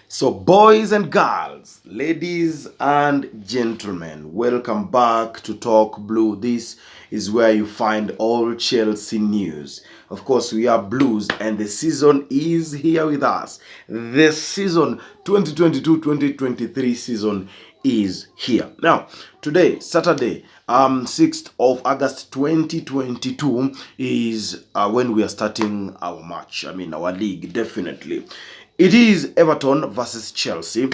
So, boys and girls, ladies and gentlemen, welcome back to Talk Blue. This is where you find all Chelsea news. Of course, we are Blues, and the season is here with us. The season 2022-2023 season is here. Now, today, Saturday, 6th of August 2022 is when we are starting our match. Our league, definitely. It is Everton versus Chelsea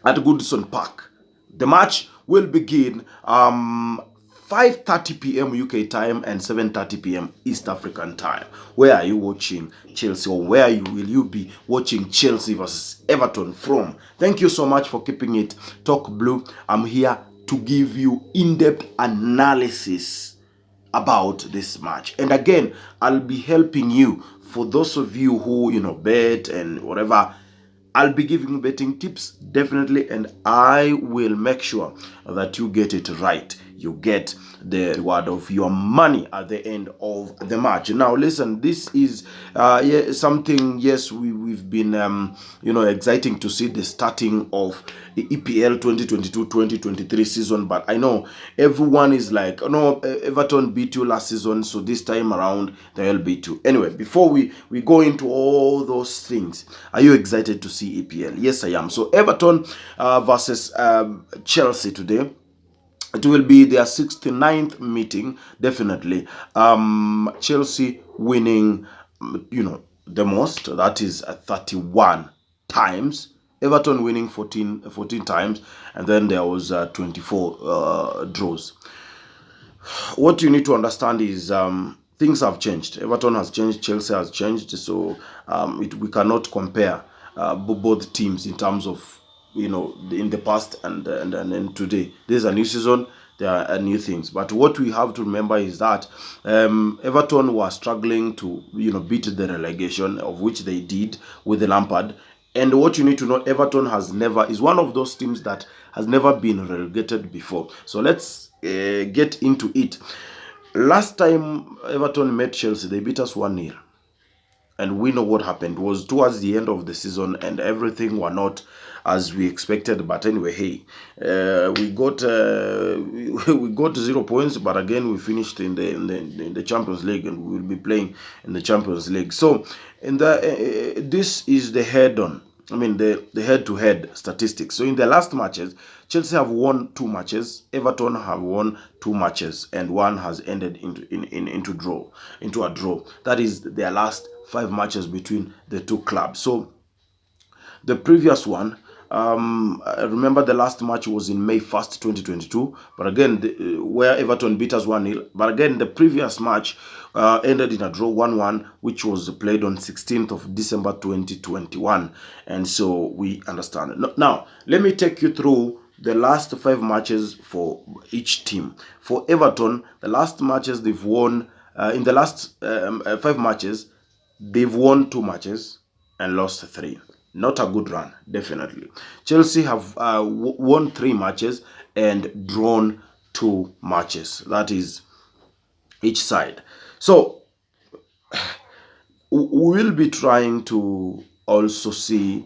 at Goodison Park. The match will begin 5:30 p.m. UK time and 7:30 p.m. East African time. Where are you watching Chelsea, or will you be watching Chelsea versus Everton from? Thank you so much for keeping it Talk Blue. I'm here to give you in-depth analysis about this match, and again, I'll be helping you. For those of you who bet and whatever, I'll be giving you betting tips, definitely, and I will make sure that you get it right. You get the reward of your money at the end of the match. Now, listen, this is something. Yes, we've been exciting to see the starting of the EPL 2022-2023 season, but I know everyone is like, oh no, Everton beat you last season, so this time around they'll beat you. Anyway, before we go into all those things, are you excited to see EPL? Yes, I am. So Everton versus Chelsea today. It will be their 69th meeting, definitely. Chelsea winning, the most, that is 31 times. Everton winning 14 times, and then there was 24 draws. What you need to understand is things have changed. Everton has changed, Chelsea has changed, so we cannot compare both teams in terms of in the past and today. There's a new season, there are new things, but what we have to remember is that Everton was struggling to beat the relegation, of which they did with the Lampard. And what you need to know, Everton is one of those teams that has never been relegated before. So let's get into it. Last time Everton met Chelsea, they beat us 1-0. And we know what happened. It was towards the end of the season, and everything were not as we expected. But anyway, hey, we got we got 0 points, but again we finished in the Champions League, and we will be playing in the Champions League. So in the this is the head-on. The head-to-head statistics. So in the last matches, Chelsea have won 2 matches, Everton have won 2 matches, and one has ended into a draw. That is their last 5 matches between the two clubs. So the previous one, I remember the last match was in May 1st, 2022. But again, where Everton beat us 1-0. But again, the previous match ended in a draw 1-1, which was played on 16th of December 2021. And so we understand. Now, let me take you through the last 5 matches for each team. For Everton, the last matches they've won, in the last 5 matches, they've won 2 matches and lost 3. Not a good run, definitely. Chelsea have won 3 matches and drawn 2 matches. That is each side. So we will be trying to also see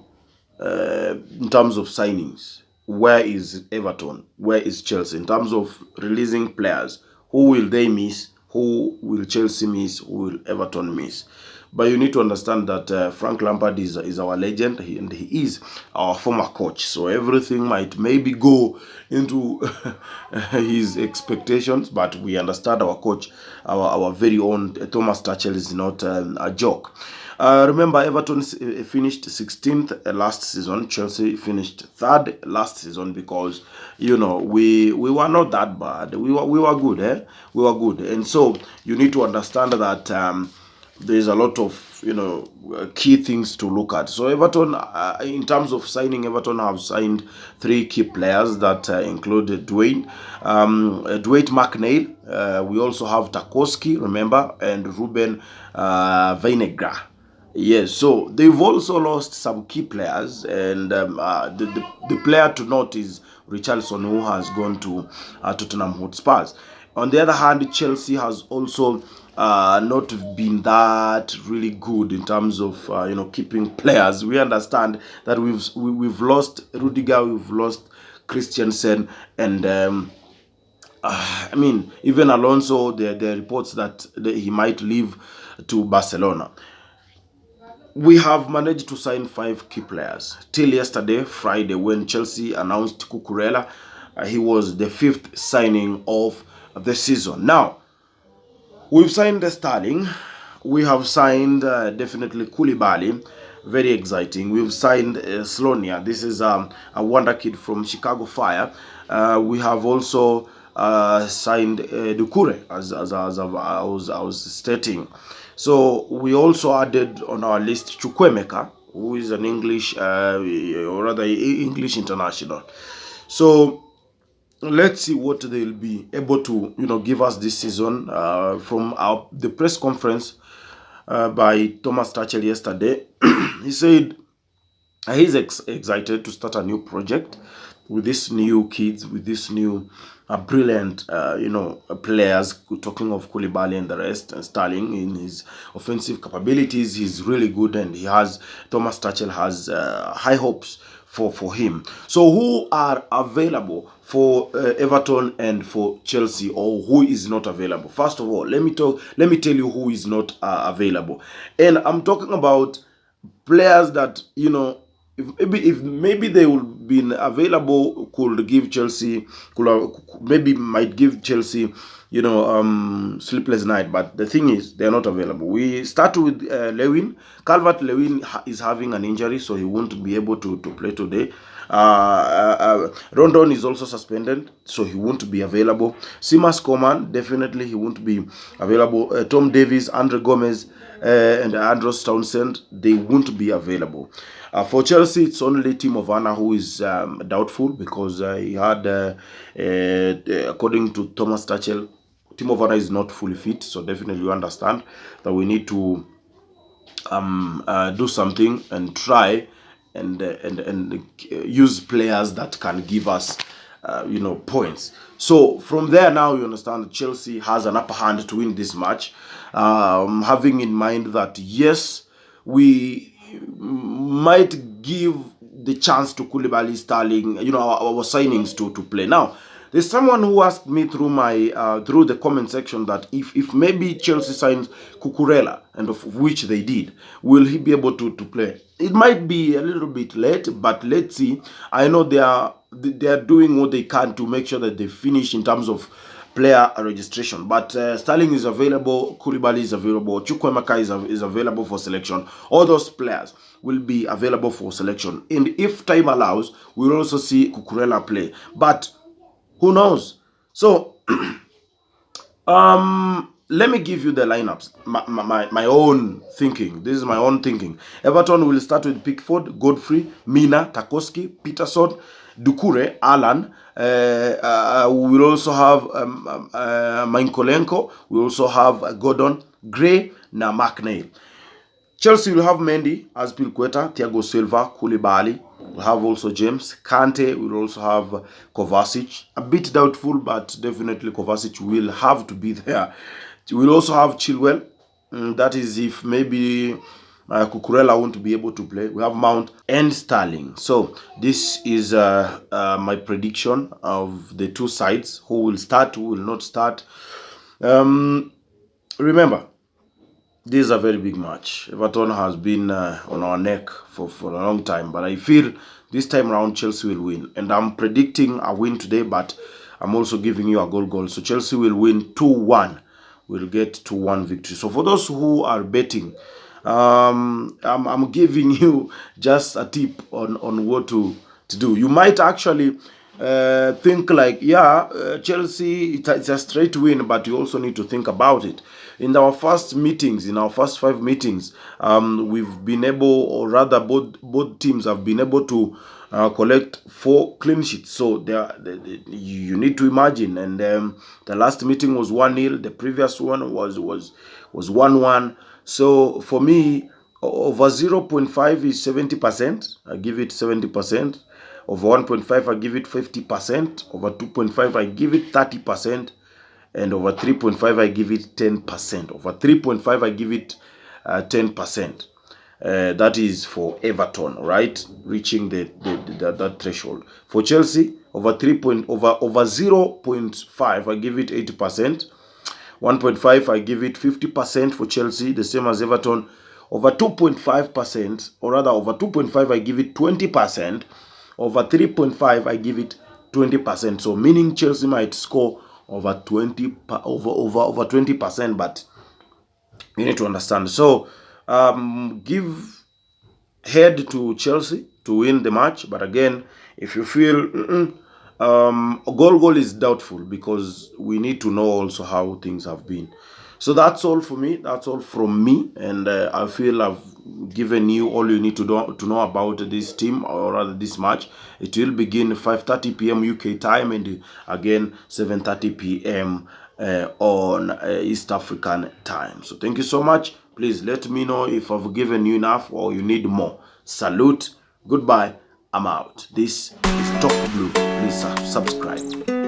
in terms of signings, where is Everton, where is Chelsea in terms of releasing players. Who will they miss? Who will Chelsea miss? Who will Everton miss? But you need to understand that Frank Lampard is our legend, and he is our former coach. So everything might maybe go into his expectations, but we understand our coach, our very own Thomas Tuchel, is not a joke. Remember, Everton finished 16th last season. Chelsea finished 3rd last season, because we were not that bad. We were good, we were good. And so you need to understand that there's a lot of key things to look at. So Everton, in terms of signing, Everton have signed 3 key players that include Dwayne McNeil. We also have Tarkowski, remember, and Ruben Vinegar. Yes, so they've also lost some key players, and the player to note is Richarlison, who has gone to Tottenham Hotspurs. On the other hand, Chelsea has also not been that really good in terms of keeping players. We understand that we've lost Rudiger, we've lost Christensen, and I mean, even Alonso, there are reports that he might leave to Barcelona. We have managed to sign 5 key players. Till yesterday, Friday, when Chelsea announced Cucurella, he was the 5th signing of the season. Now, we've signed Sterling. We have signed definitely Koulibaly. Very exciting. We've signed Slonia. This is a wonder kid from Chicago Fire. We have also signed Doucouré, as I was stating. So we also added on our list Chukwemeka, who is an English, or rather English international. So let's see what they'll be able to give us this season. From the press conference by Thomas Tuchel yesterday, he said he's excited to start a new project with these new kids, with these new brilliant players. Talking of Koulibaly and the rest, and Sterling, in his offensive capabilities, he's really good, and Thomas Tuchel has high hopes for him. So who are available for Everton and for Chelsea, or who is not available? First of all, let me tell you who is not available, and I'm talking about players that if maybe they will be available, could give Chelsea, maybe might give Chelsea sleepless night. But the thing is, they are not available. We start with Lewin. Calvert-Lewin is having an injury, so he won't be able to play today. Rondon is also suspended, so he won't be available. Seamus Coman, definitely he won't be available. Tom Davies, Andre Gomez, and Andros Townsend, they won't be available. For Chelsea, it's only Timo Werner who is doubtful, because he had, according to Thomas Tuchel, Timo Werner is not fully fit. So definitely we understand that we need to do something and try and use players that can give us points. So from there, now you understand that Chelsea has an upper hand to win this match, having in mind that yes, we might give the chance to Koulibaly, Sterling, our signings to play. Now, there's someone who asked me through my through the comment section that if maybe Chelsea signs Cucurella, and of which they did, will he be able to play? It might be a little bit late, but let's see. I know they are doing what they can to make sure that they finish in terms of player registration. But Sterling is available, Koulibaly is available, Chukwemeka is available for selection. All those players will be available for selection. And if time allows, we'll also see Cucurella play. But who knows? So let me give you the lineups. My own thinking. This is my own thinking. Everton will start with Pickford, Godfrey, Mina, Tarkowski, Peterson, Doucouré, Alan. We will also have Mainkolenko. We also have Gordon, Gray, na McNeil. Chelsea will have Mendy, Azpilicueta, Thiago Silva, Koulibaly. We'll have also James, Kante. We'll also have Kovacic. A bit doubtful, but definitely Kovacic will have to be there. We'll also have Chilwell. That is if maybe Cucurella won't be able to play. We have Mount and Sterling. So this is my prediction of the two sides. Who will start, who will not start. Remember, this is a very big match. Everton has been on our neck for a long time, but I feel this time around Chelsea will win. And I'm predicting a win today, but I'm also giving you a goal. So Chelsea will win 2-1. We'll get 2-1 victory. So for those who are betting, I'm giving you just a tip on what to do. You might actually think like, Chelsea, it's a straight win, but you also need to think about it. In our first meetings, in our first 5 meetings, we've been able, or rather both teams have been able to collect 4 clean sheets. So you need to imagine. And the last meeting was 1-0. The previous one was 1-1. So for me, over 0.5 is 70%. I give it 70%. Over 1.5, I give it 50%. Over 2.5, I give it 30%. and over 3.5 I give it 10%. Over 3.5 I give it 10%. That is for Everton, right? Reaching that threshold. For Chelsea, over 0.5 I give it 80%. 1.5 I give it 50% for Chelsea, the same as Everton. Over 2.5%, or rather over 2.5 I give it 20%. Over 3.5 I give it 20%. So meaning Chelsea might score over 20%, but you need to understand. So give head to Chelsea to win the match, but again, if you feel goal is doubtful, because we need to know also how things have been. So that's all for me. That's all from me, and I feel I've given you all you need to know about this team, or rather this match. It will begin 5:30 p.m. UK time, and again 7:30 p.m. On East African time. So thank you so much. Please let me know if I've given you enough or you need more. Salute. Goodbye. I'm out. This is Top Blue. Please subscribe.